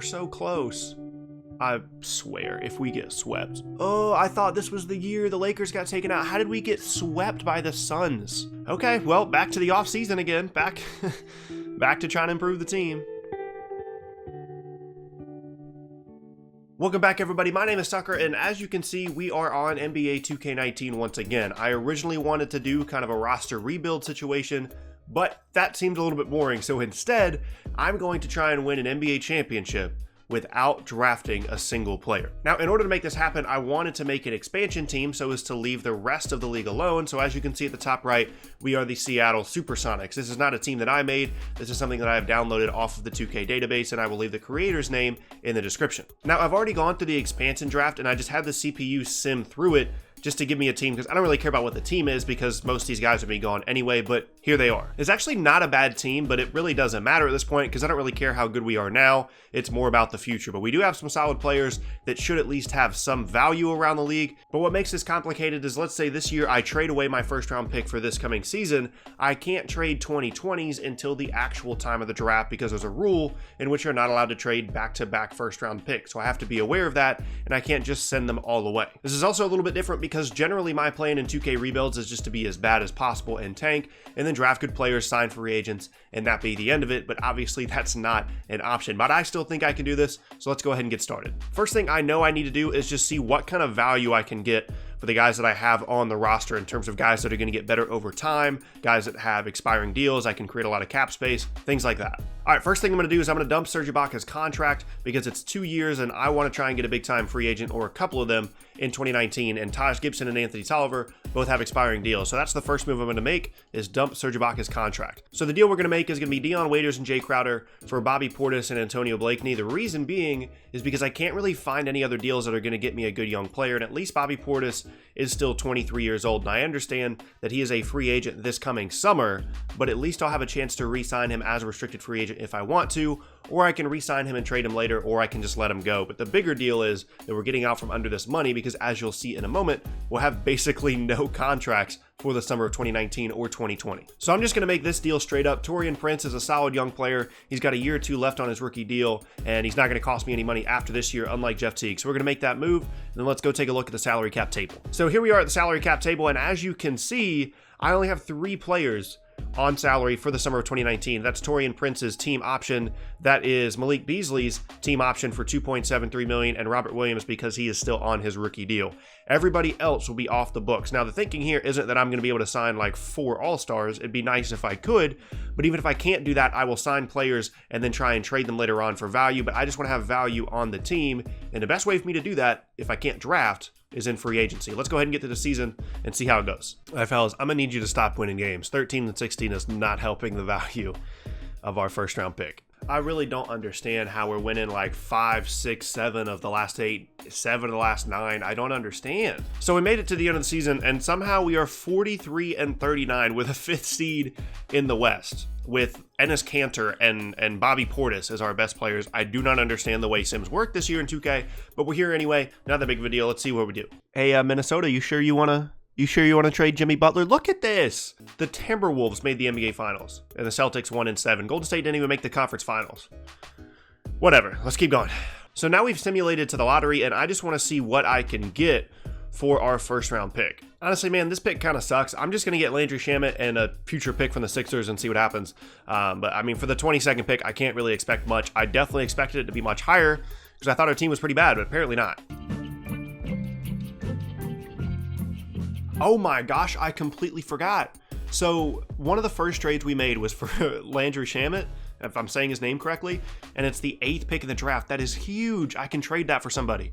We're so close. I swear, if we get swept. Oh, I thought this was the year the Lakers got taken out. How did we get swept by the Suns? Okay, well, back to the offseason again. Back to trying to improve the team. Welcome back, everybody. My name is Tucker, and as you can see, we are on NBA 2K19 once again. I originally wanted to do kind of a roster rebuild situation, but that seemed a little bit boring. So instead, I'm going to try and win an NBA championship without drafting a single player. Now, in order to make this happen, I wanted to make an expansion team so as to leave the rest of the league alone. So as you can see at the top right, we are the Seattle Supersonics. This is not a team that I made. This is something that I have downloaded off of the 2K database, and I will leave the creator's name in the description. Now, I've already gone through the expansion draft, and I just had the CPU sim through it just to give me a team, because I don't really care about what the team is because most of these guys would be gone anyway, but here they are. It's actually not a bad team, but it really doesn't matter at this point because I don't really care how good we are now. It's more about the future, but we do have some solid players that should at least have some value around the league. But what makes this complicated is, let's say this year I trade away my first round pick for this coming season. I can't trade 2020s until the actual time of the draft because there's a rule in which you're not allowed to trade back-to-back first round picks. So I have to be aware of that, and I can't just send them all away. This is also a little bit different because generally my plan in 2K rebuilds is just to be as bad as possible and tank, and then draft good players, sign free agents, and that be the end of it. But obviously that's not an option, but I still think I can do this. So let's go ahead and get started. First thing I know I need to do is just see what kind of value I can get for the guys that I have on the roster in terms of guys that are going to get better over time, guys that have expiring deals. I can create a lot of cap space, things like that. All right, first thing I'm going to do is I'm going to dump Serge Ibaka's contract because it's 2 years and I want to try and get a big time free agent or a couple of them in 2019. And Taj Gibson and Anthony Tolliver both have expiring deals. So that's the first move I'm going to make, is dump Serge Ibaka's contract. So the deal we're going to make is going to be Dion Waiters and Jay Crowder for Bobby Portis and Antonio Blakeney. The reason being is because I can't really find any other deals that are going to get me a good young player. And at least Bobby Portis is still 23 years old. And I understand that he is a free agent this coming summer, but at least I'll have a chance to re-sign him as a restricted free agent if I want to, or I can re-sign him and trade him later, or I can just let him go. But the bigger deal is that we're getting out from under this money because, as you'll see in a moment, we'll have basically no contracts for the summer of 2019 or 2020. So I'm just going to make this deal straight up. Taurean Prince is a solid young player. He's got a year or two left on his rookie deal, and he's not going to cost me any money after this year, unlike Jeff Teague. So we're going to make that move, and then let's go take a look at the salary cap table. So here we are at the salary cap table, and as you can see, I only have 3 players on salary for the summer of 2019. That's Taurean Prince's team option. That is Malik Beasley's team option for $2.73 million, and Robert Williams because he is still on his rookie deal. Everybody else will be off the books. Now, the thinking here isn't that I'm going to be able to sign like 4 All-Stars. It'd be nice if I could, but even if I can't do that, I will sign players and then try and trade them later on for value. But I just want to have value on the team, and the best way for me to do that, if I can't draft, is in free agency. Let's go ahead and get to the season and see how it goes. All right, fellas, I'm gonna need you to stop winning games. 13 and 16 is not helping the value of our first round pick. I really don't understand how we're winning like 5, 6, 7 of the last 8, 7 of the last 9. I don't understand. So we made it to the end of the season, and somehow we are 43 and 39 with a 5th seed in the West, with Enes Kanter and Bobby Portis as our best players. I do not understand the way Sims work this year in 2K, but we're here anyway. Not that big of a deal. Let's see what we do. Hey, Minnesota, you sure you want to trade Jimmy Butler? Look at this. The Timberwolves made the NBA Finals, and the Celtics won in 7. Golden State didn't even make the conference finals. Whatever. Let's keep going. So now we've simulated to the lottery, and I just want to see what I can get for our first round pick. Honestly, man, this pick kind of sucks. I'm just going to get Landry Shamet and a future pick from the Sixers and see what happens. But I mean, for the 22nd pick, I can't really expect much. I definitely expected it to be much higher because I thought our team was pretty bad, but apparently not. Oh my gosh, I completely forgot. So one of the first trades we made was for Landry Shamet, if I'm saying his name correctly, and it's the 8th pick in the draft. That is huge. I can trade that for somebody.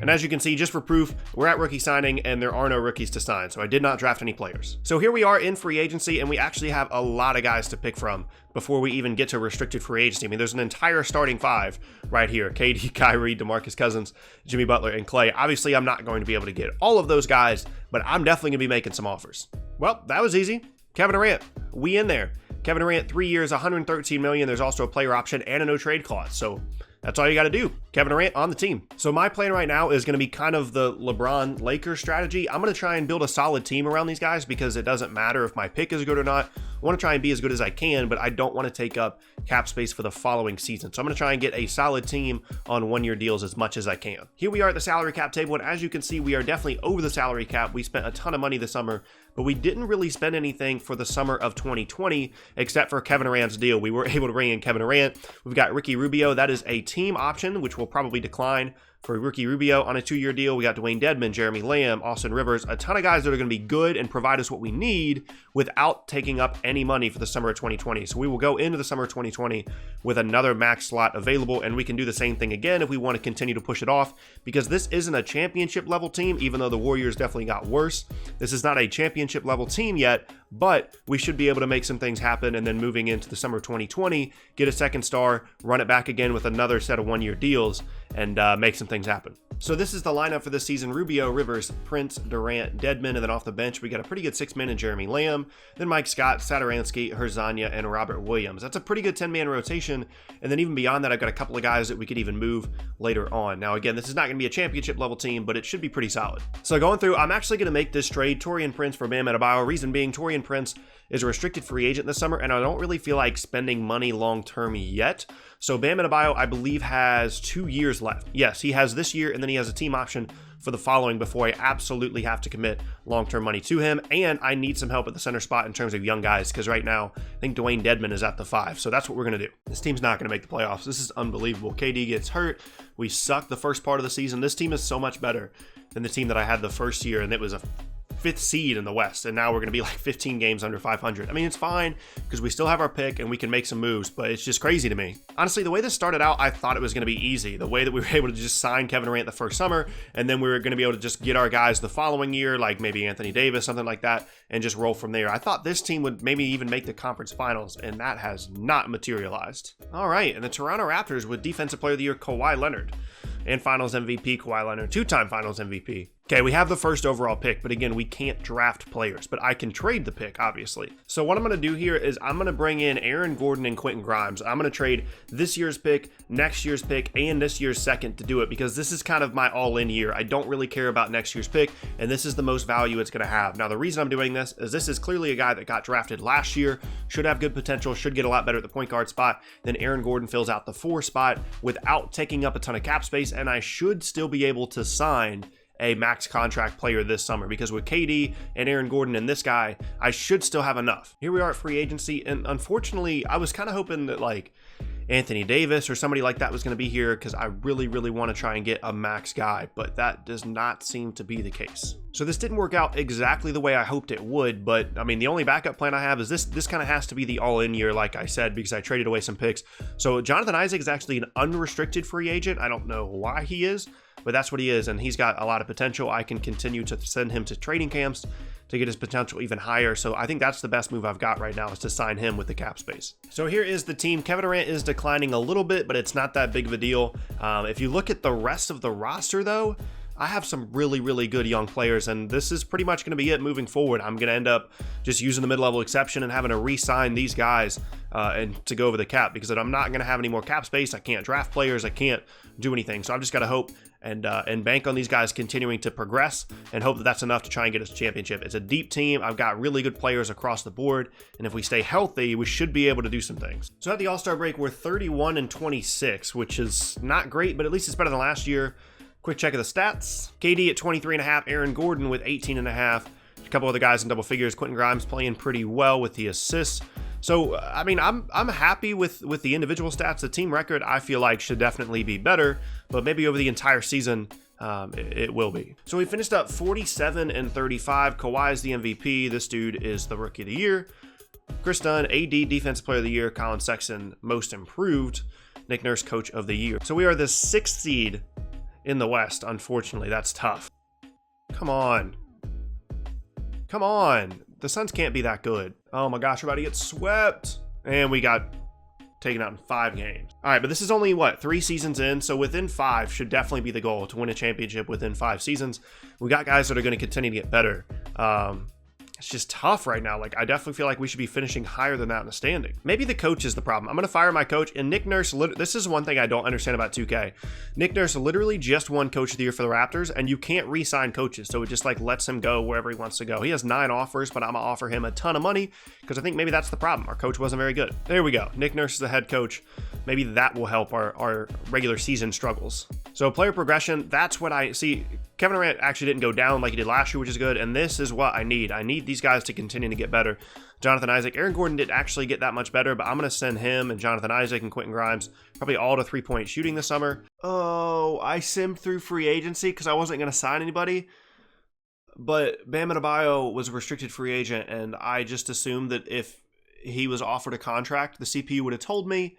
And as you can see, just for proof, we're at rookie signing and there are no rookies to sign. So I did not draft any players. So here we are in free agency, and we actually have a lot of guys to pick from before we even get to restricted free agency. I mean, there's an entire starting 5 right here. KD, Kyrie, DeMarcus Cousins, Jimmy Butler, and Clay. Obviously, I'm not going to be able to get all of those guys, but I'm definitely going to be making some offers. Well, that was easy. Kevin Durant, we in there. Kevin Durant, 3 years, $113 million. There's also a player option and a no trade clause. So That's all you got to do. Kevin Durant on the team. So my plan right now is going to be kind of the LeBron Lakers strategy. I'm going to try and build a solid team around these guys because it doesn't matter if my pick is good or not. I want to try and be as good as I can, but I don't want to take up cap space for the following season. So I'm going to try and get a solid team on one-year deals as much as I can. Here we are at the salary cap table, and as you can see, we are definitely over the salary cap. We spent a ton of money this summer, but we didn't really spend anything for the summer of 2020 except for Kevin Durant's deal. We were able to bring in Kevin Durant. We've got Ricky Rubio. That is a team option, which will probably decline for Ricky Rubio on a 2-year deal. We got Dwayne Dedmon, Jeremy Lamb, Austin Rivers, a ton of guys that are going to be good and provide us what we need without taking up any money for the summer of 2020. So we will go into the summer of 2020 with another max slot available, and we can do the same thing again if we want to continue to push it off, because this isn't a championship level team, even though the Warriors definitely got worse. This is not a championship level team yet, but we should be able to make some things happen, and then moving into the summer of 2020, get a second star, run it back again with another set of 1-year deals, and make some things happen. So this is the lineup for this season: Rubio, Rivers, Prince, Durant, Dedmon, and then off the bench, we got a pretty good 6-man in Jeremy Lamb, then Mike Scott, Satoransky, Herzanya, and Robert Williams. That's a pretty good 10-man rotation, and then even beyond that, I've got a couple of guys that we could even move later on. Now, again, this is not going to be a championship level team, but it should be pretty solid. So going through, I'm actually going to make this trade, Taurean Prince for Bam Adebayo. Reason being, Taurean Prince is a restricted free agent this summer, and I don't really feel like spending money long-term yet. So Bam Adebayo, I believe, has 2 years left. Yes, he has this year, and then he has a team option for the following before I absolutely have to commit long-term money to him. And I need some help at the center spot in terms of young guys, because right now, I think Dwayne Dedmon is at the 5. So that's what we're going to do. This team's not going to make the playoffs. This is unbelievable. KD gets hurt. We sucked the first part of the season. This team is so much better than the team that I had the first year, and it was a 5th seed in the West, and now we're going to be like 15 games under 500. I mean, it's fine because we still have our pick and we can make some moves, but it's just crazy to me. Honestly, the way this started out, I thought it was going to be easy. The way that we were able to just sign Kevin Durant the first summer, and then we were going to be able to just get our guys the following year, like maybe Anthony Davis, something like that, and just roll from there. I thought this team would maybe even make the conference finals, and that has not materialized. All right, and the Toronto Raptors with Defensive Player of the Year Kawhi Leonard, and Finals MVP Kawhi Leonard, 2-time Finals MVP. Okay, we have the first overall pick, but again, we can't draft players, but I can trade the pick, obviously. So what I'm going to do here is I'm going to bring in Aaron Gordon and Quentin Grimes. I'm going to trade this year's pick, next year's pick, and this year's second to do it, because this is kind of my all-in year. I don't really care about next year's pick, and this is the most value it's going to have. Now, the reason I'm doing this is clearly a guy that got drafted last year, should have good potential, should get a lot better at the point guard spot. Then Aaron Gordon fills out the 4 spot without taking up a ton of cap space, and I should still be able to sign a max contract player this summer, because with KD and Aaron Gordon and this guy, I should still have enough. Here we are at free agency, and unfortunately, I was kind of hoping that like Anthony Davis or somebody like that was going to be here, because I really want to try and get a max guy, but that does not seem to be the case. So this didn't work out exactly the way I hoped it would, but I mean, the only backup plan I have is this kind of has to be the all-in year, like I said, because I traded away some picks. So Jonathan Isaac is actually an unrestricted free agent. I don't know why he is, but that's what he is, and he's got a lot of potential. I can continue to send him to training camps to get his potential even higher. So I think that's the best move I've got right now, is to sign him with the cap space. So here is the team. Kevin Durant is declining a little bit, but it's not that big of a deal. If you look at the rest of the roster, though, I have some really good young players, and this is pretty much going to be it moving forward. I'm going to end up just using the mid-level exception and having to re-sign these guys and to go over the cap, because I'm not going to have any more cap space. I can't draft players. I can't do anything. So I've just got to hope and bank on these guys continuing to progress and hope that that's enough to try and get us a championship. It's a deep team. I've got really good players across the board, and if we stay healthy, we should be able to do some things. So at the All-Star break, we're 31-26, which is not great, but at least it's better than last year. Quick check of the stats. KD at 23.5, Aaron Gordon with 18.5, a couple other guys in double figures. Quentin Grimes playing pretty well with the assists. So, I mean, I'm happy with the individual stats. The team record, I feel like, should definitely be better, but maybe over the entire season, it will be. So we finished up 47-35. Kawhi is the MVP. This dude is the Rookie of the Year. Chris Dunn, AD Defensive Player of the Year. Colin Sexton, Most Improved. Nick Nurse, Coach of the Year. So we are the 6th seed in the West. Unfortunately, that's tough. Come on. Come on. The Suns can't be that good. Oh my gosh, we're about to get swept. And we got taken out in 5 games. All right, but this is only, 3 seasons in? So within 5 should definitely be the goal, to win a championship within 5 seasons. We got guys that are going to continue to get better. It's just tough right now. Like, I definitely feel like we should be finishing higher than that in the standing. Maybe the coach is the problem. I'm going to fire my coach. And Nick Nurse, this is one thing I don't understand about 2K. Nick Nurse literally just won Coach of the Year for the Raptors, and you can't re-sign coaches. So it just like lets him go wherever he wants to go. He has 9 offers, but I'm going to offer him a ton of money because I think maybe that's the problem. Our coach wasn't very good. There we go. Nick Nurse is the head coach. Maybe that will help our regular season struggles. So player progression, that's what I see. Kevin Durant actually didn't go down like he did last year, which is good, and this is what I need. I need these guys to continue to get better. Jonathan Isaac, Aaron Gordon didn't actually get that much better, but I'm going to send him and Jonathan Isaac and Quentin Grimes probably all to 3-point shooting this summer. Oh, I simmed through free agency because I wasn't going to sign anybody, but Bam Adebayo was a restricted free agent, and I just assumed that if he was offered a contract, the CPU would have told me,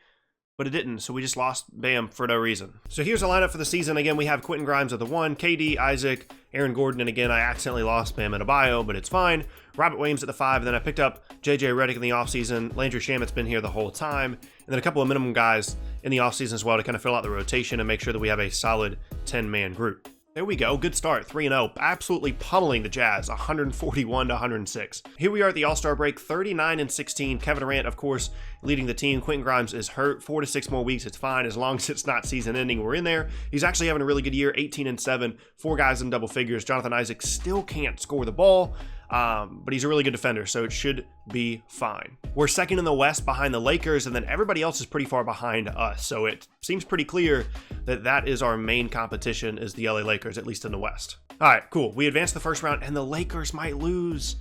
but it didn't, so we just lost Bam for no reason. So here's the lineup for the season. Again, we have Quentin Grimes at the 1, KD, Isaac, Aaron Gordon, and again, I accidentally lost Bam Adebayo, but it's fine. Robert Williams at the 5, and then I picked up JJ Redick in the offseason. Landry Shamet's been here the whole time, and then a couple of minimum guys in the offseason as well to kind of fill out the rotation and make sure that we have a solid 10-man group. There we go. Good start. 3-0. Absolutely pummeling the Jazz. 141-106. Here we are at the All-Star break. 39-16. Kevin Durant, of course, leading the team. Quentin Grimes is hurt. 4 to 6 more weeks. It's fine. As long as it's not season ending, we're in there. He's actually having a really good year. 18-7. 4 guys in double figures. Jonathan Isaac still can't score the ball. But he's a really good defender, so it should be fine. We're second in the West behind the Lakers, and then everybody else is pretty far behind us. So it seems pretty clear that that is our main competition, is the LA Lakers, at least in the West. All right, cool. We advanced the first round, and the Lakers might lose.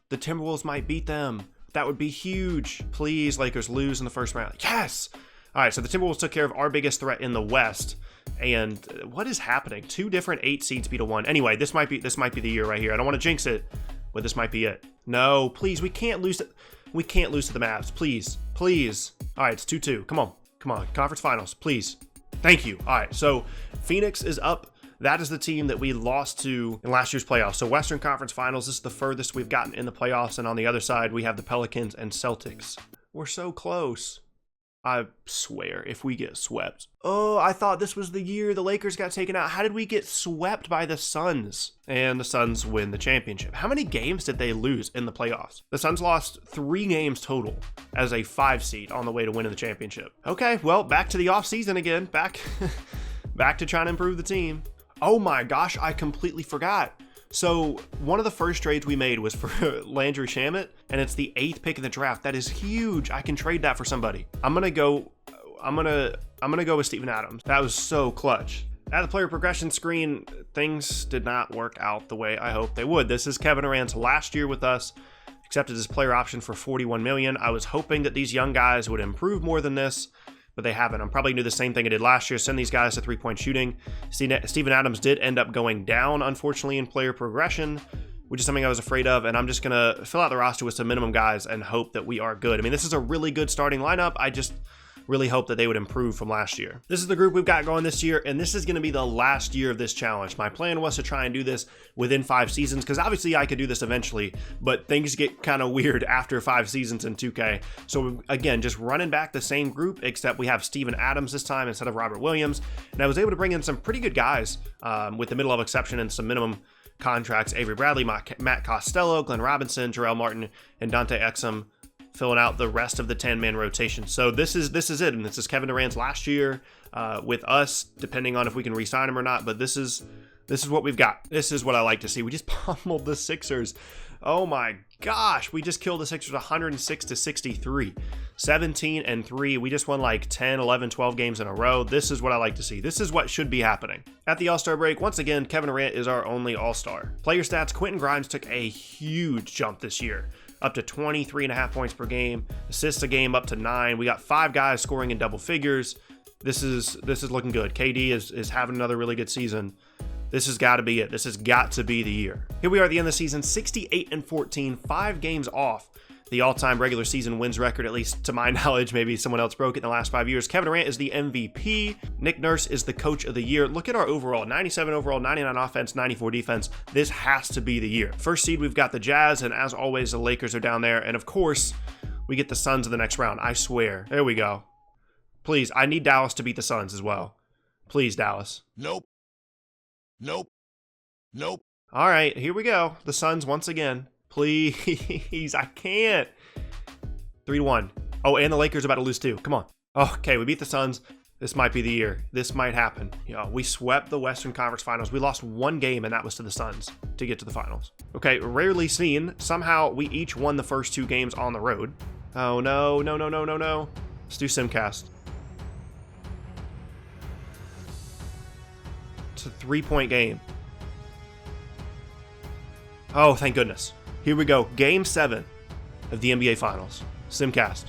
The Timberwolves might beat them. That would be huge. Please, Lakers, lose in the first round. Yes! All right, so the Timberwolves took care of our biggest threat in the West. And what is happening? 2 different 8 seeds beat a 1. Anyway, this might be the year right here. I don't want to jinx it, but this might be it. No, please, we can't lose it. We can't lose to the Mavs. Please, please. All right, it's 2-2. Come on. Conference finals, please. Thank you. All right, so Phoenix is up. That is the team that we lost to in last year's playoffs. So Western Conference Finals, this is the furthest we've gotten in the playoffs. And on the other side, we have the Pelicans and Celtics. We're so close. I swear, if we get swept. Oh, I thought this was the year the Lakers got taken out. How did we get swept by the Suns? And the Suns win the championship. How many games did they lose in the playoffs? The Suns lost 3 games total as a 5 seed on the way to winning the championship. Okay, well, back to the offseason again. Back to trying to improve the team. Oh my gosh, I completely forgot. So one of the first trades we made was for Landry Shamet, and it's the 8th pick in the draft. That is huge. I can trade that for somebody. I'm gonna go with Steven Adams. That was so clutch. At the player progression screen, things did not work out the way I hoped they would. This is Kevin Durant's last year with us. Accepted his player option for $41 million. I was hoping that these young guys would improve more than this, but they haven't. I'm probably gonna do the same thing I did last year, send these guys to 3-point shooting. Steven Adams did end up going down, unfortunately, in player progression, which is something I was afraid of, and I'm just gonna fill out the roster with some minimum guys and hope that we are good. I mean, this is a really good starting lineup. I just really hope that they would improve from last year. This is the group we've got going this year, and this is going to be the last year of this challenge. My plan was to try and do this within 5 seasons, because obviously I could do this eventually, but things get kind of weird after 5 seasons in 2K. So again, just running back the same group, except we have Steven Adams this time instead of Robert Williams, and I was able to bring in some pretty good guys with the middle of exception and some minimum contracts. Avery Bradley, Matt Costello, Glenn Robinson, Jarrell Martin, and Dante Exum, filling out the rest of the 10-man rotation. So this is it, and this is Kevin Durant's last year with us, depending on if we can re-sign him or not, but this is what we've got. This is what I like to see. We just pummeled the Sixers. Oh my gosh, we just killed the Sixers 106-63. 17-3. We just won like 10, 11, 12 games in a row. This is what I like to see. This is what should be happening. At the All-Star break, once again, Kevin Durant is our only All-Star. Player stats, Quentin Grimes took a huge jump this year, up to 23.5 points per game, assists a game up to 9. We got 5 guys scoring in double figures. This is looking good. KD is having another really good season. This has got to be it. This has got to be the year. Here we are at the end of the season, 68-14, 5 games off the all-time regular season wins record, at least to my knowledge. Maybe someone else broke it in the last 5 years. Kevin Durant is the MVP. Nick Nurse is the coach of the year. Look at our overall, 97 overall, 99 offense, 94 defense. This has to be the year. First seed, we've got the Jazz, and as always, the Lakers are down there. And of course, we get the Suns in the next round. I swear. There we go. Please, I need Dallas to beat the Suns as well. Please, Dallas. Nope. Nope. Nope. All right, here we go. The Suns once again. Please, I can't. 3-1. Oh, and the Lakers are about to lose too. Come on. Oh, okay, we beat the Suns. This might be the year. This might happen. We swept the Western Conference Finals. We lost one game, and that was to the Suns to get to the finals. Okay, rarely seen. Somehow, we each won the first 2 games on the road. Oh, no, no, no, no, no, no. Let's do Simcast. It's a 3-point game. Oh, thank goodness. Here we go. Game 7 of the NBA Finals. Simcast.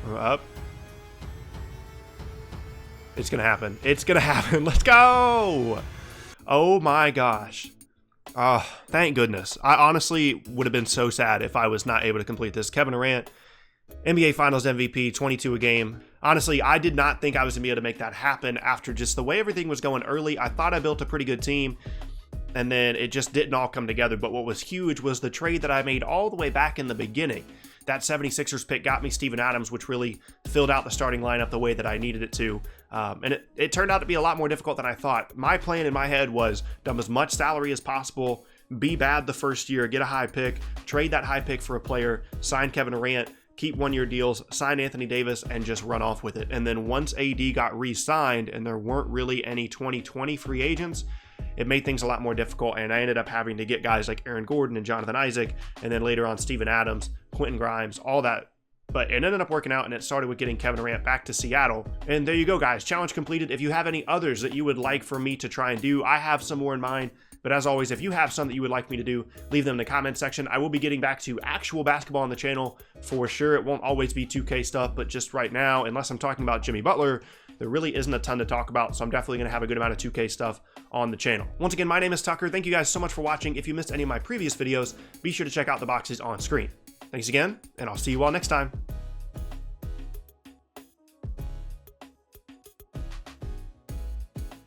We're up. It's gonna happen. It's gonna happen. Let's go! Oh my gosh. Oh, thank goodness. I honestly would have been so sad if I was not able to complete this. Kevin Durant, NBA Finals MVP, 22 a game. Honestly, I did not think I was going to be able to make that happen after just the way everything was going early. I thought I built a pretty good team, and then it just didn't all come together. But what was huge was the trade that I made all the way back in the beginning. That 76ers pick got me Steven Adams, which really filled out the starting lineup the way that I needed it to. And it turned out to be a lot more difficult than I thought. My plan in my head was dump as much salary as possible, be bad the first year, get a high pick, trade that high pick for a player, sign Kevin Durant, keep one-year deals, sign Anthony Davis, and just run off with it. And then once AD got re-signed and there weren't really any 2020 free agents, it made things a lot more difficult, and I ended up having to get guys like Aaron Gordon and Jonathan Isaac, and then later on Steven Adams, Quentin Grimes, all that. But it ended up working out, and it started with getting Kevin Durant back to Seattle. And there you go, guys. Challenge completed. If you have any others that you would like for me to try and do, I have some more in mind. But as always, if you have some that you would like me to do, leave them in the comment section. I will be getting back to actual basketball on the channel for sure. It won't always be 2K stuff, but just right now, unless I'm talking about Jimmy Butler, there really isn't a ton to talk about, so I'm definitely going to have a good amount of 2K stuff on the channel. Once again, my name is Tucker. Thank you guys so much for watching. If you missed any of my previous videos, be sure to check out the boxes on screen. Thanks again, and I'll see you all next time.